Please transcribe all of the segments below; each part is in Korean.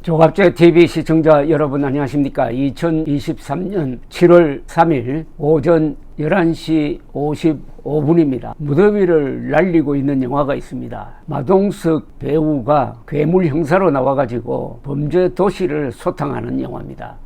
조갑제TV 시청자 여러분 안녕하십니까. 2023년 7월 3일 오전 11시 55분입니다. 무더위를 날리고 있는 영화가 있습니다. 마동석 배우가 괴물 형사로 나와가지고 범죄도시를 소탕하는 영화입니다.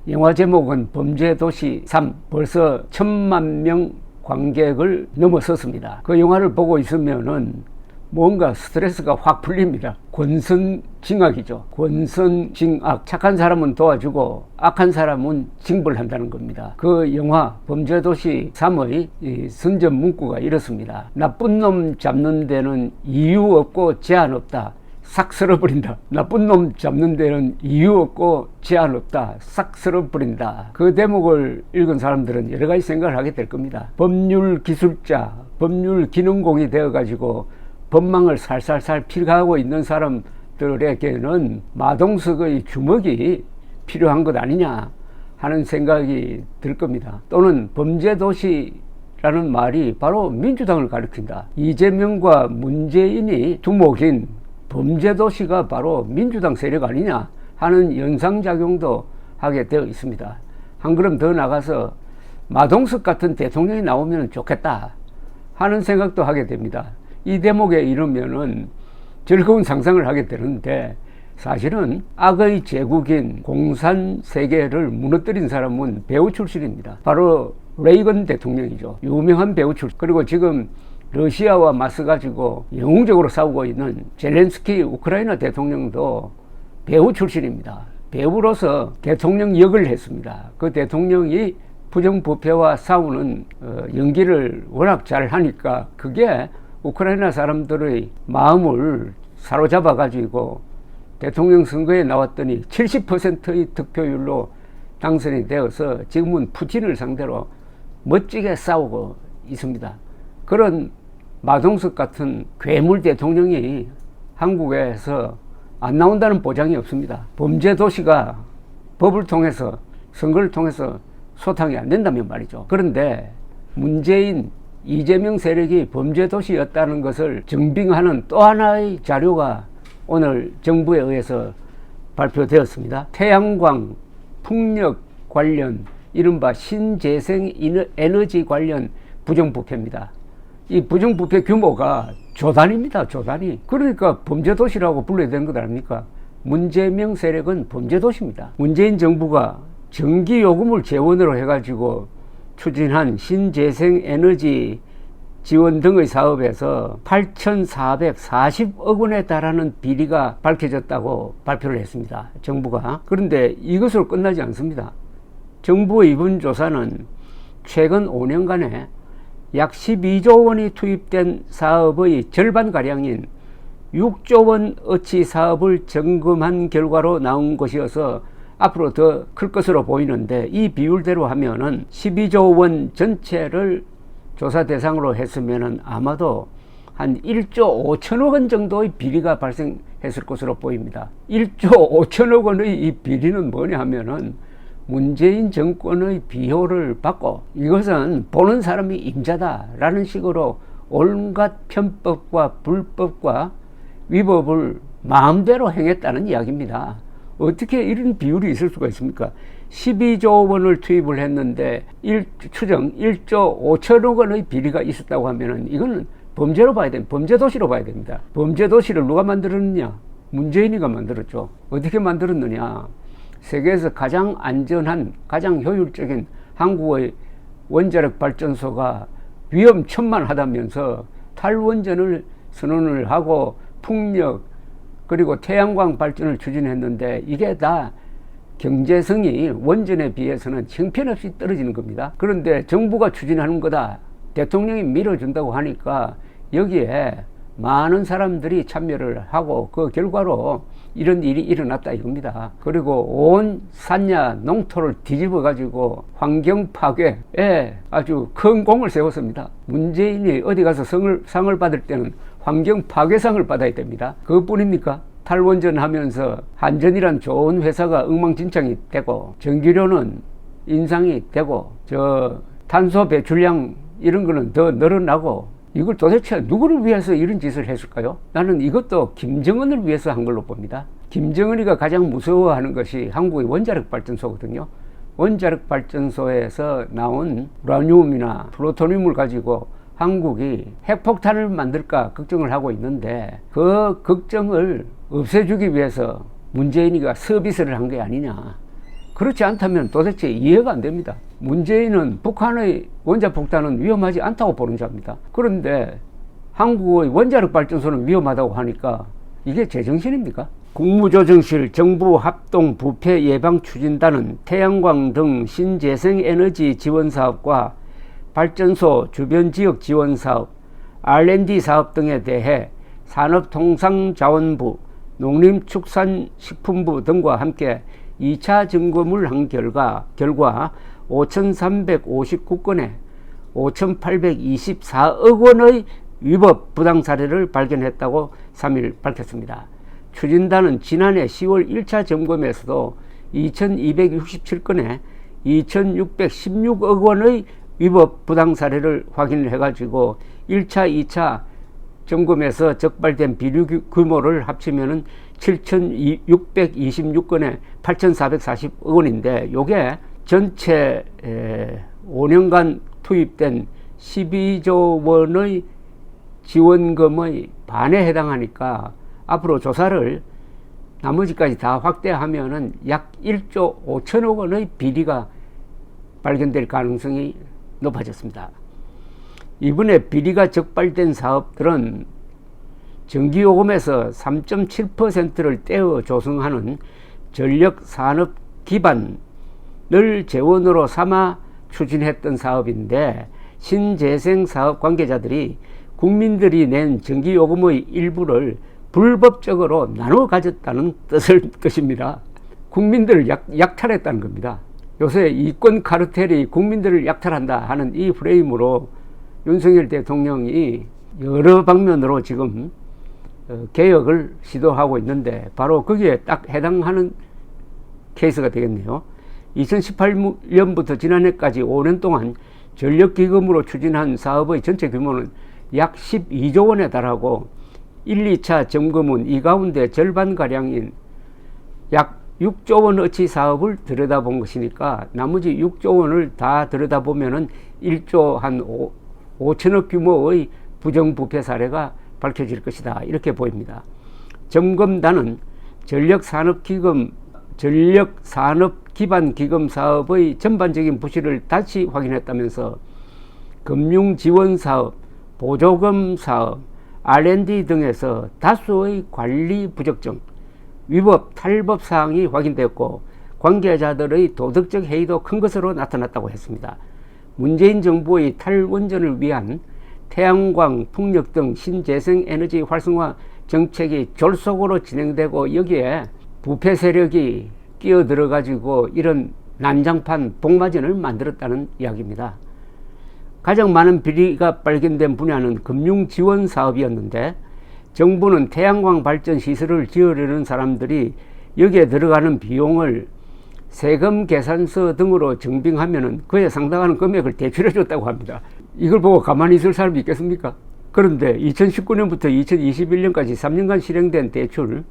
영화 제목은 범죄도시 3. 벌써 1000만 명 관객을 넘어섰습니다. 그 영화를 보고 있으면은 뭔가 스트레스가 확 풀립니다. 권선징악이죠. 권선징악. 착한 사람은 도와주고 악한 사람은 징벌한다는 겁니다. 그 영화 범죄도시 3의 선전 문구가 이렇습니다. 나쁜 놈 잡는 데는 이유 없고 제한 없다. 싹 쓸어버린다. 나쁜 놈 잡는 데는 이유 없고 제한 없다. 싹 쓸어버린다. 그 대목을 읽은 사람들은 여러 가지 생각을 하게 될 겁니다. 법률 기술자, 법률 기능공이 되어가지고 법망을 살살살 필가하고 있는 사람들에게는 마동석의 주먹이 필요한 것 아니냐 하는 생각이 들 겁니다. 또는 범죄도시라는 말이 바로 민주당을 가리킨다. 이재명과 문재인이 두목인 범죄도시가 바로 민주당 세력 아니냐 하는 연상작용도 하게 되어 있습니다. 한 걸음 더 나가서 마동석 같은 대통령이 나오면 좋겠다 하는 생각도 하게 됩니다. 이 대목에 이르면은 즐거운 상상을 하게 되는데, 사실은 악의 제국인 공산 세계를 무너뜨린 사람은 배우 출신입니다. 바로 레이건 대통령이죠. 유명한 배우 출신. 그리고 지금 러시아와 맞서 가지고 영웅적으로 싸우고 있는 젤렌스키 우크라이나 대통령도 배우 출신입니다. 배우로서 대통령 역을 했습니다. 그 대통령이 부정부패와 싸우는 연기를 워낙 잘 하니까 그게 우크라이나 사람들의 마음을 사로잡아 가지고 대통령 선거에 나왔더니 70%의 득표율로 당선이 되어서 지금은 푸틴을 상대로 멋지게 싸우고 있습니다. 그런 마동석 같은 괴물 대통령이 한국에서 안 나온다는 보장이 없습니다. 범죄도시가 법을 통해서 선거를 통해서 소탕이 안 된다면 말이죠. 그런데 문재인 이재명 세력이 범죄도시였다는 것을 증빙하는 또 하나의 자료가 오늘 정부에 의해서 발표되었습니다. 태양광, 풍력 관련 이른바 신재생 에너지 관련 부정부패입니다. 이 부정부패 규모가 조단입니다. 조단이. 그러니까 범죄도시라고 불러야 되는 것 아닙니까? 문재명 세력은 범죄도시입니다. 문재인 정부가 전기요금을 재원으로 해가지고 추진한 신재생 에너지 지원 등의 사업에서 8,440억 원에 달하는 비리가 밝혀졌다고 발표를 했습니다. 정부가. 그런데 이것으로 끝나지 않습니다. 정부의 이번 조사는 최근 5년간에 약 12조 원이 투입된 사업의 절반가량인 6조 원어치 사업을 점검한 결과로 나온 것이어서 앞으로 더 클 것으로 보이는데, 이 비율대로 하면은 12조 원 전체를 조사 대상으로 했으면은 아마도 한 1조 5천억 원 정도의 비리가 발생했을 것으로 보입니다. 1조 5천억 원의 이 비리는 뭐냐 하면은 문재인 정권의 비호를 받고 이것은 보는 사람이 임자다라는 식으로 온갖 편법과 불법과 위법을 마음대로 행했다는 이야기입니다. 어떻게 이런 비율이 있을 수가 있습니까? 12조 원을 투입을 했는데 추정 1조 5천억 원의 비리가 있었다고 하면은 이거는 범죄로 봐야 됩니다. 범죄도시로 봐야 됩니다. 범죄도시를 누가 만들었느냐? 문재인이가 만들었죠. 어떻게 만들었느냐? 세계에서 가장 안전한, 가장 효율적인 한국의 원자력 발전소가 위험천만하다면서 탈원전을 선언을 하고 풍력 그리고 태양광 발전을 추진했는데 이게 다 경제성이 원전에 비해서는 형편없이 떨어지는 겁니다. 그런데 정부가 추진하는 거다, 대통령이 밀어준다고 하니까 여기에 많은 사람들이 참여를 하고 그 결과로 이런 일이 일어났다 이겁니다. 그리고 온 산야 농토를 뒤집어 가지고 환경 파괴에 아주 큰 공을 세웠습니다. 문재인이 어디 가서 상을 받을 때는 환경 파괴상을 받아야 됩니다. 그것뿐입니까? 탈원전 하면서 한전이란 좋은 회사가 엉망진창이 되고 전기료는 인상이 되고 탄소 배출량 이런 거는 더 늘어나고, 이걸 도대체 누구를 위해서 이런 짓을 했을까요? 나는 이것도 김정은을 위해서 한 걸로 봅니다. 김정은이가 가장 무서워하는 것이 한국의 원자력 발전소거든요. 원자력 발전소에서 나온 우라늄이나 플루토늄을 가지고 한국이 핵폭탄을 만들까 걱정을 하고 있는데, 그 걱정을 없애주기 위해서 문재인이가 서비스를 한 게 아니냐. 그렇지 않다면 도대체 이해가 안 됩니다. 문재인은 북한의 원자폭탄은 위험하지 않다고 보는 자입니다. 그런데 한국의 원자력 발전소는 위험하다고 하니까 이게 제정신입니까? 국무조정실 정부합동 부패 예방 추진단은 태양광 등 신재생에너지 지원사업과 발전소 주변 지역 지원사업, R&D 사업 등에 대해 산업통상자원부, 농림축산식품부 등과 함께 2차 점검을 한 결과 5,359건에 5,824억 원의 위법 부당 사례를 발견했다고 3일 밝혔습니다. 추진단은 지난해 10월 1차 점검에서도 2,267건에 2,616억 원의 위법 부당 사례를 확인해가지고 1차, 2차 점검에서 적발된 비리 규모를 합치면은 7,626건에 8,440억 원인데, 요게 전체 5년간 투입된 12조 원의 지원금의 반에 해당하니까 앞으로 조사를 나머지까지 다 확대하면은 약 1조 5천억 원의 비리가 발견될 가능성이 높아졌습니다. 이번에 비리가 적발된 사업들은 전기요금에서 3.7%를 떼어 조성하는 전력산업 기반을 재원으로 삼아 추진했던 사업인데, 신재생 사업 관계자들이 국민들이 낸 전기요금의 일부를 불법적으로 나눠 가졌다는 뜻입니다. 국민들을 약탈했다는 겁니다. 요새 이권 카르텔이 국민들을 약탈한다 하는 이 프레임으로 윤석열 대통령이 여러 방면으로 지금 개혁을 시도하고 있는데, 바로 거기에 딱 해당하는 케이스가 되겠네요. 2018년부터 지난해까지 5년 동안 전력기금으로 추진한 사업의 전체 규모는 약 12조 원에 달하고 1, 2차 점검은 이 가운데 절반가량인 약 6조 원어치 사업을 들여다본 것이니까 나머지 6조 원을 다 들여다보면은 1조 한 5천억 규모의 부정부패 사례가 밝혀질 것이다, 이렇게 보입니다. 점검단은 전력산업기반기금 사업의 전반적인 부실을 다시 확인했다면서 금융지원사업, 보조금 사업, R&D 등에서 다수의 관리 부적정, 위법, 탈법 사항이 확인되었고 관계자들의 도덕적 해이도 큰 것으로 나타났다고 했습니다. 문재인 정부의 탈원전을 위한 태양광, 풍력 등 신재생에너지 활성화 정책이 졸속으로 진행되고, 여기에 부패 세력이 끼어들어 가지고 이런 난장판 복마전을 만들었다는 이야기입니다. 가장 많은 비리가 발견된 분야는 금융지원 사업이었는데, 정부는 태양광 발전 시설을 지으려는 사람들이 여기에 들어가는 비용을 세금 계산서 등으로 증빙하면은 그에 상당한 금액을 대출해 줬다고 합니다. 이걸 보고 가만히 있을 사람이 있겠습니까? 그런데 2019년부터 2021년까지 3년간 실행된 대출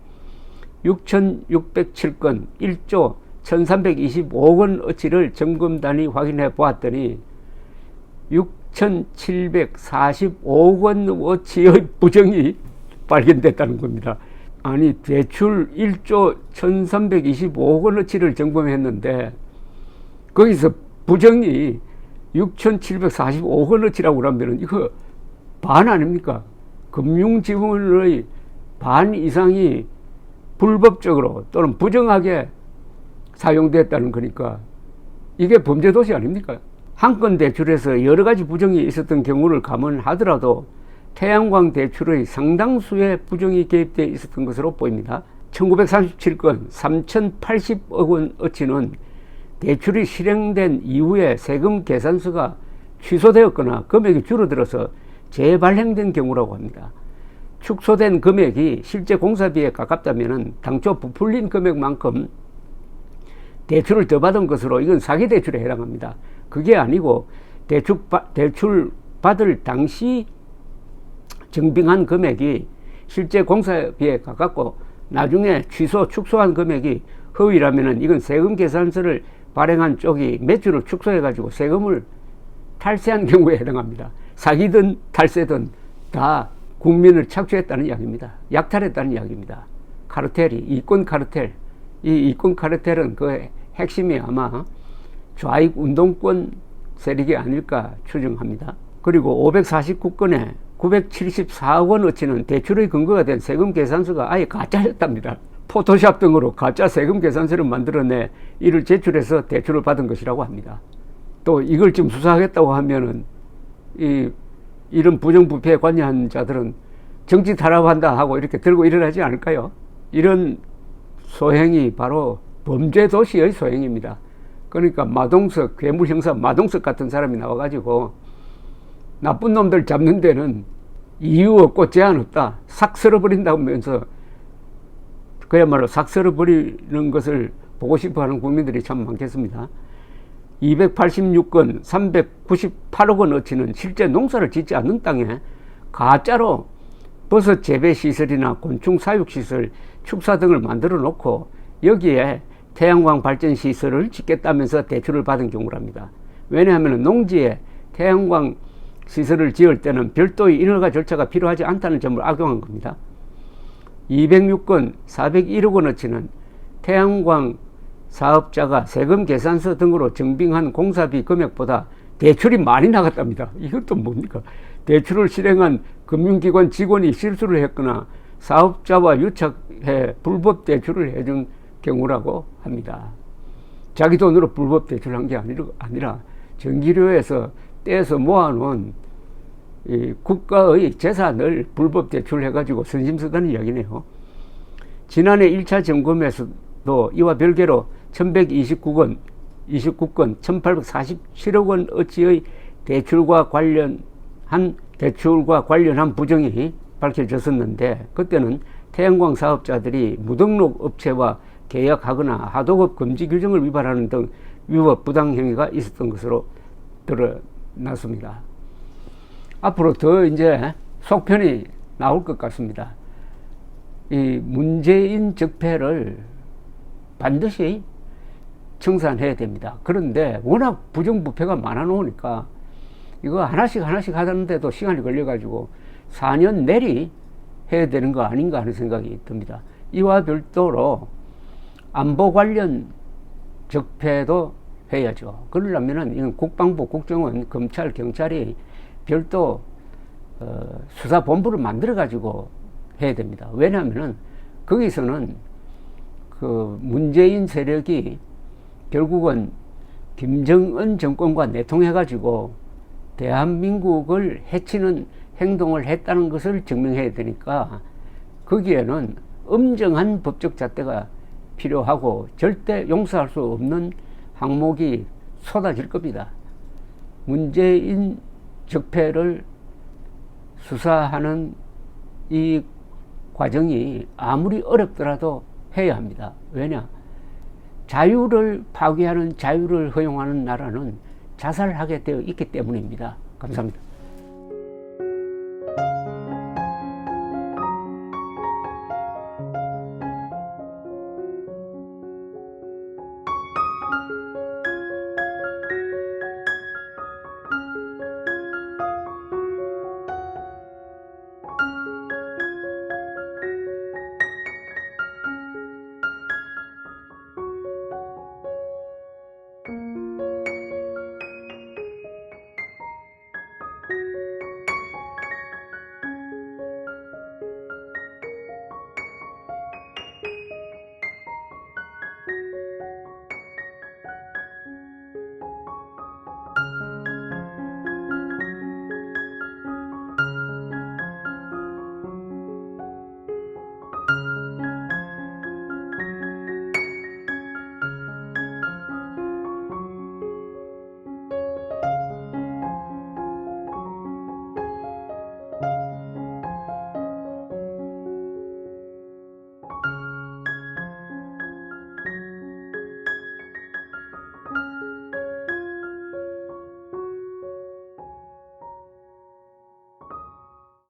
6,607건 1조 1,325억 원어치를 점검단이 확인해 보았더니 6,745억 원어치의 부정이 발견됐다는 겁니다. 아니, 대출 1조 1,325억 원어치를 점검했는데 거기서 부정이 6,745억 원어치라고 그러면 이거 반 아닙니까? 금융지원의 반 이상이 불법적으로 또는 부정하게 사용됐다는 거니까 이게 범죄도시 아닙니까? 한 건 대출에서 여러 가지 부정이 있었던 경우를 감안하더라도 태양광 대출의 상당수의 부정이 개입되어 있었던 것으로 보입니다. 1937건 3,080억 원어치는 대출이 실행된 이후에 세금 계산서가 취소되었거나 금액이 줄어들어서 재발행된 경우라고 합니다. 축소된 금액이 실제 공사비에 가깝다면 당초 부풀린 금액만큼 대출을 더 받은 것으로 이건 사기 대출에 해당합니다. 그게 아니고 대출 받을 당시 증빙한 금액이 실제 공사비에 가깝고 나중에 축소한 금액이 허위라면은 이건 세금 계산서를 발행한 쪽이 매출을 축소해가지고 세금을 탈세한 경우에 해당합니다. 사기든 탈세든 다 국민을 착취했다는 이야기입니다. 약탈했다는 이야기입니다. 카르텔이, 이권 카르텔. 이 이권 카르텔은 그 핵심이 아마 좌익 운동권 세력이 아닐까 추정합니다. 그리고 549건에 974억 원어치는 대출의 근거가 된 세금 계산서가 아예 가짜였답니다. 포토샵 등으로 가짜 세금 계산서를 만들어내 이를 제출해서 대출을 받은 것이라고 합니다. 또 이걸 지금 수사하겠다고 하면은 이런 부정부패에 관여한 자들은 정치 탄압한다 하고 이렇게 들고 일어나지 않을까요? 이런 소행이 바로 범죄 도시의 소행입니다. 그러니까 마동석, 괴물 형사 마동석 같은 사람이 나와가지고 나쁜 놈들 잡는 데는 이유 없고 제한 없다. 싹 쓸어버린다고 하면서 그야말로 싹 쓸어버리는 것을 보고 싶어하는 국민들이 참 많겠습니다. 286건 398억 원어치는 실제 농사를 짓지 않는 땅에 가짜로 버섯 재배 시설이나 곤충 사육 시설, 축사 등을 만들어 놓고 여기에 태양광 발전 시설을 짓겠다면서 대출을 받은 경우랍니다. 왜냐하면 농지에 태양광 시설을 지을 때는 별도의 인허가 절차가 필요하지 않다는 점을 악용한 겁니다. 206건 401억 원어치는 태양광 사업자가 세금 계산서 등으로 증빙한 공사비 금액보다 대출이 많이 나갔답니다. 이것도 뭡니까? 대출을 실행한 금융기관 직원이 실수를 했거나 사업자와 유착해 불법 대출을 해준 경우라고 합니다. 자기 돈으로 불법 대출한 게 아니라 전기료에서 떼서 모아놓은 이 국가의 재산을 불법 대출해가지고 선심쓰다는 이야기네요. 지난해 1차 점검에서도 이와 별개로 1129건 1847억 원어치의 대출과 관련한 부정이 밝혀졌었는데 그때는 태양광 사업자들이 무등록 업체와 계약하거나 하도급 금지 규정을 위반하는 등 위법 부당 행위가 있었던 것으로 드러났습니다. 앞으로 더 이제 속편이 나올 것 같습니다. 이 문재인 적폐를 반드시 청산해야 됩니다. 그런데 워낙 부정부패가 많아 놓으니까 이거 하나씩 하는데도 시간이 걸려가지고 4년 내리 해야 되는 거 아닌가 하는 생각이 듭니다. 이와 별도로 안보 관련 적폐도 해야죠. 그러려면은 이건 국방부, 국정원, 검찰, 경찰이 별도 수사본부를 만들어가지고 해야 됩니다. 왜냐하면은 거기서는 그 문재인 세력이 결국은 김정은 정권과 내통해가지고 대한민국을 해치는 행동을 했다는 것을 증명해야 되니까 거기에는 엄정한 법적 잣대가 필요하고 절대 용서할 수 없는 항목이 쏟아질 겁니다. 문재인 적폐를 수사하는 이 과정이 아무리 어렵더라도 해야 합니다. 왜냐? 자유를 파괴하는, 자유를 허용하는 나라는 자살하게 되어 있기 때문입니다. 감사합니다.